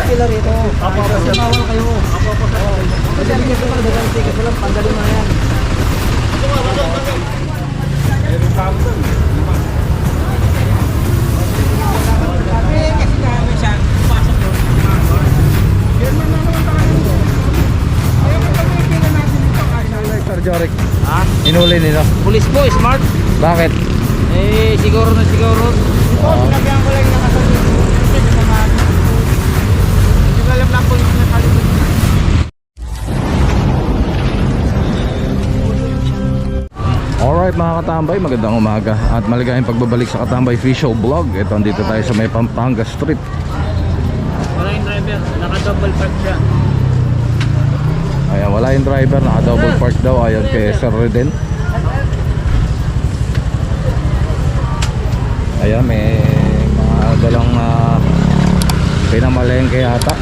pila rito. Kasi bawal kayo. Kasi hindi ko pala dagang ticket mo lang, tanggalin mo na yan. Sir Jorik, Ha? inuli nila. Pulis po, smart. Bakit? Siguro na siguro. Sinabihan ko lang yung nakasalit. Hindi ko alam lang po yung nakalipin. Alright mga katambay, magandang umaga at maligayang pagbabalik sa Katambay Fish Show Vlog. Ito, andito tayo sa may Pampanga Street. Wala yung driver, naka-double park siya. Ayan, wala yung driver, naka-double park daw. Ayon kay Sir Reden. Ayan, may mga dalang pinamalengke yata.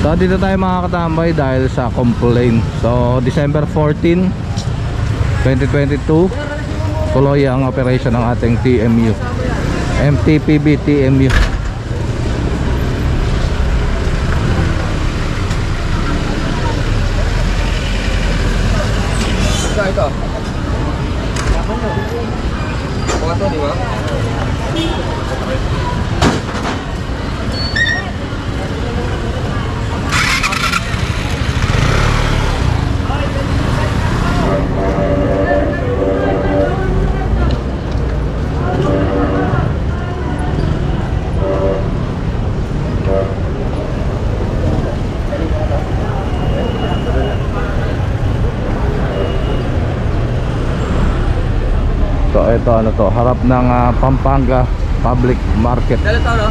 So dito tayo mga katambay dahil sa complaint. So December 14, 2022, tuloy ang operation ng ating TMU, MTPB TMU. Ito. Ito, di ba? So ito ano to, harap ng Pampanga Public Market. Dala to, no?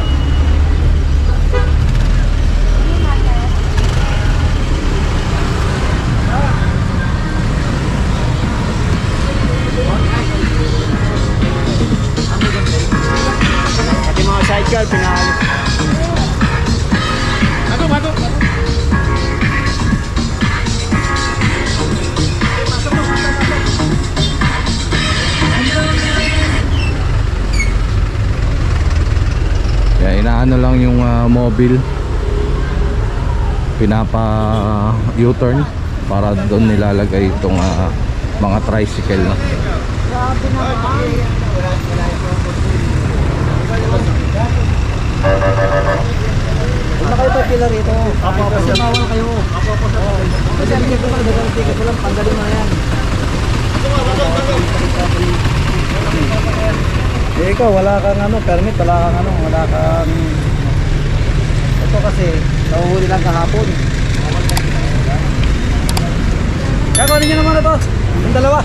Pati mga sidecar, pinahalis. Bago. Inaano lang yung mobile, pinapa U-turn para doon nilalagay itong mga tricycle, no? Huwag na kayo pagpila rito. Kasi bawal kayo. Kasi hindi ko pala dagang ticket mo lang, tanggalin mo na yan. Ikaw, wala kang permit, wala kang ito kasi, nahuhuli lang kahapon. Kaya kunin nyo naman ito, yung dalawa.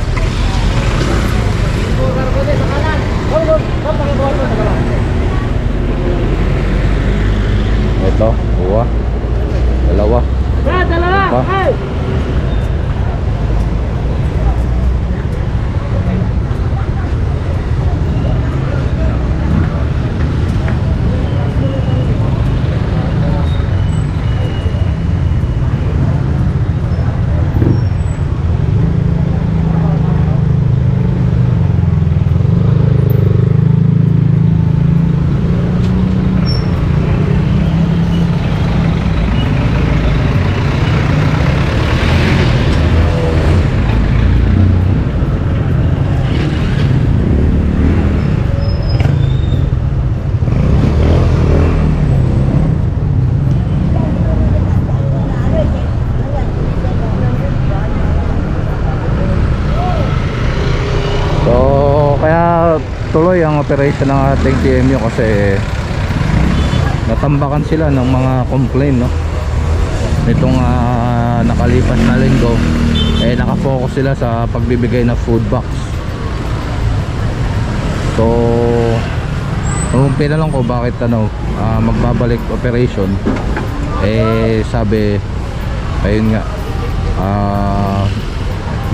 Ito, buwa, dalawa. Pa. Tuloy ang operation ng ating TMU kasi natambakan sila ng mga complaint, no? Nitong nakalipas na linggo nakafocus sila sa pagbibigay ng food box. So pinalong ko bakit magbabalik operation, sabi ayun nga,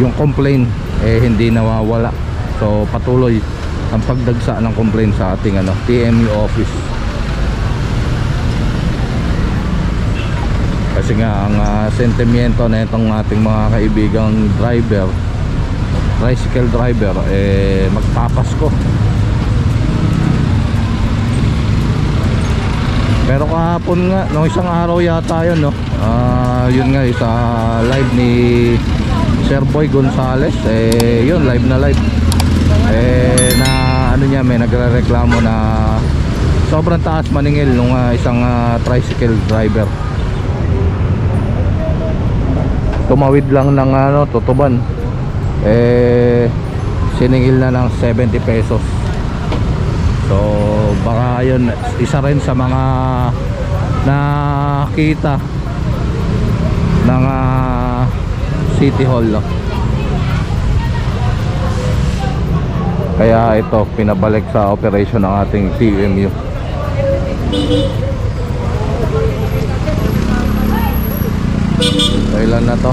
yung complaint hindi nawawala. So patuloy ang pagdagsa ng complaint sa ating TMU office. Kasi nga ang sentimiento na itong ating mga kaibigang driver, tricycle driver, magpapasko. Pero kahapon nga, nung isang araw yata yun, no? Yun nga, sa live ni Sir Boy Gonzales, yun, live na live. Na ano niya, may nagrereklamo na sobrang taas maningil nung isang tricycle driver. Tumawid lang ng Tutuban, siningil na ng 70 pesos. So baka yun, isa rin sa mga nakita ng City Hall, no? Kaya ito pinabalik sa operation ng ating TMU. Ilan na to?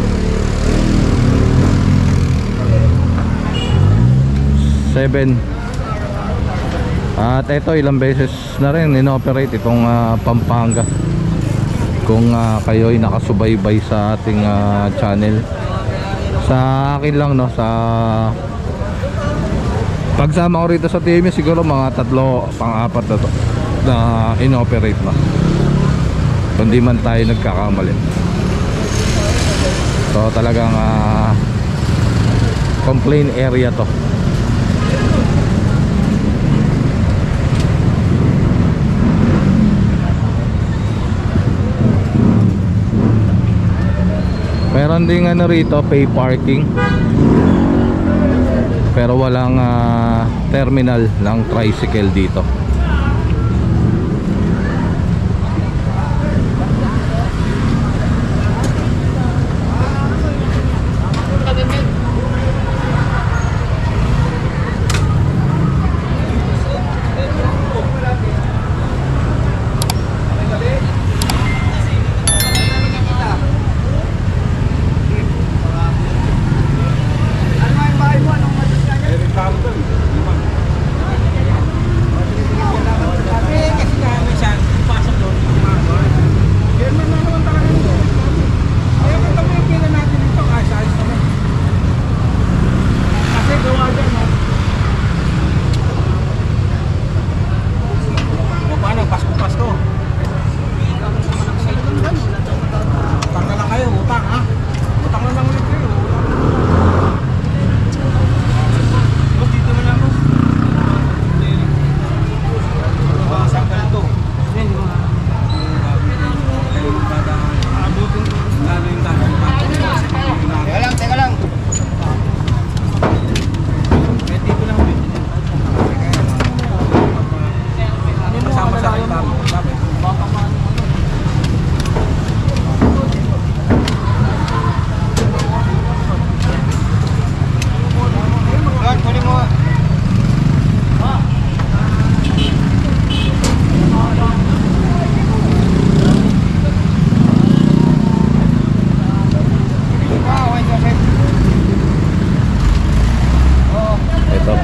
7. At ito, ilang beses na rin inoperate itong Pampanga. Kung kayo'y nakasubaybay sa ating channel, sa akin lang, no, sa pagsama ko rito sa TMU, siguro mga 3 pang-4 na to na inoperate na, kundi man tayo nagkakamali. So talagang complaint area to. Meron ding rito, pay parking, pero walang terminal ng tricycle dito.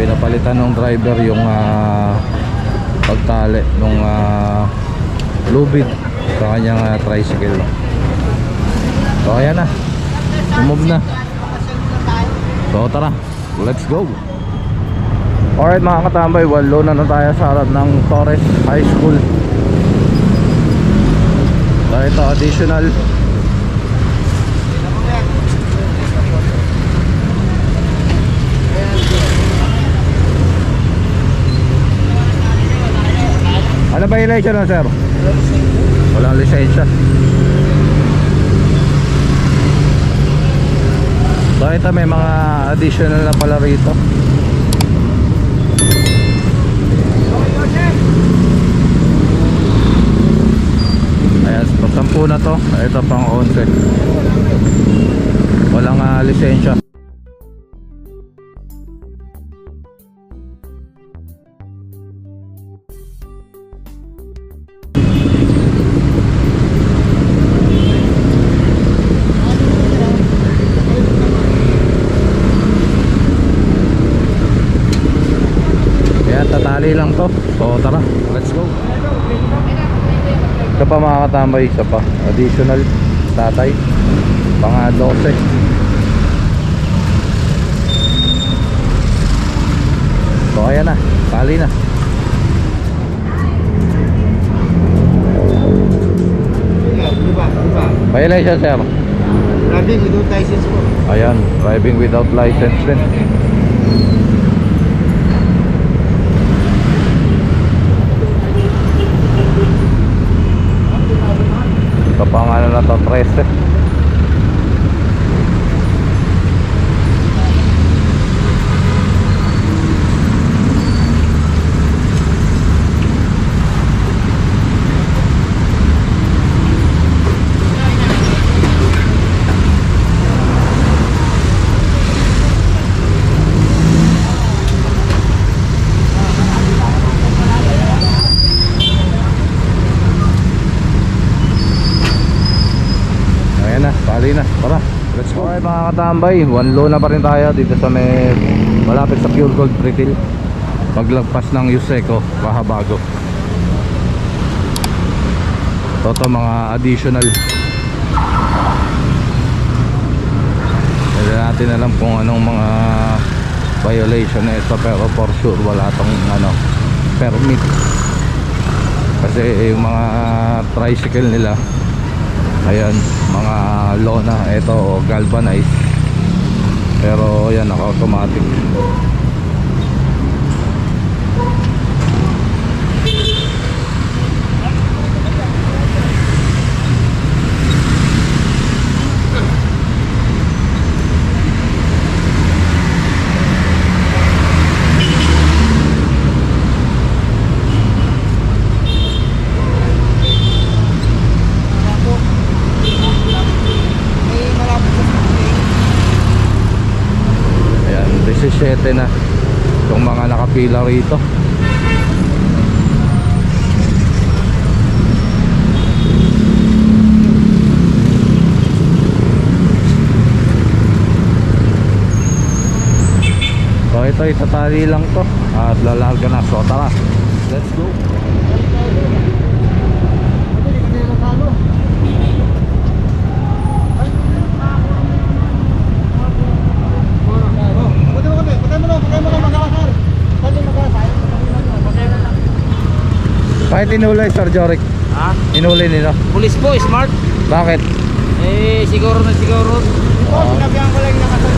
Pinapalitan ng driver yung pagtali ng lubid sa kanyang tricycle. So ayan na, move na. So tara, let's go. Alright mga katambay, walo na tayo sa harap ng Torres High School. So ito, additional. Ano ba yung lisensya na, sir? Walang lisensya. So ito, may mga additional na pala rito. Ayan, 10 na to. Ito pang 11. Walang lisensya. Tatali lang to. So tara, let's go. Ito pa mga katambay, isa pa additional tatay, pang 12. So ayan na, tali na. Violation sir. Driving without license po. Ayan, driving without license din. Ito pa nga na to, 13. Ayan na, pali na, tara, let's go. Alright mga katambay, one low na pa rin tayo dito sa may malapit sa Pure Gold Refill. Paglagpas ng Yuseco, Bahabago. Ito mga additional. Hindi natin alam kung anong mga violation na ito, pero for sure wala tong permit. Kasi yung mga tricycle nila, ayan, mga lona, ito galvanized, pero yan naka-automatic. Ayan, 17 na itong mga nakapila rito. So ito, itatali lang to at lalarga na. So tara, let's go. Bakit inulay Sir Jorik? Ha? Inulay nila? Pulis po, smart. Bakit? Siguro na siguro. Ito, sinabihan ko lang nakasal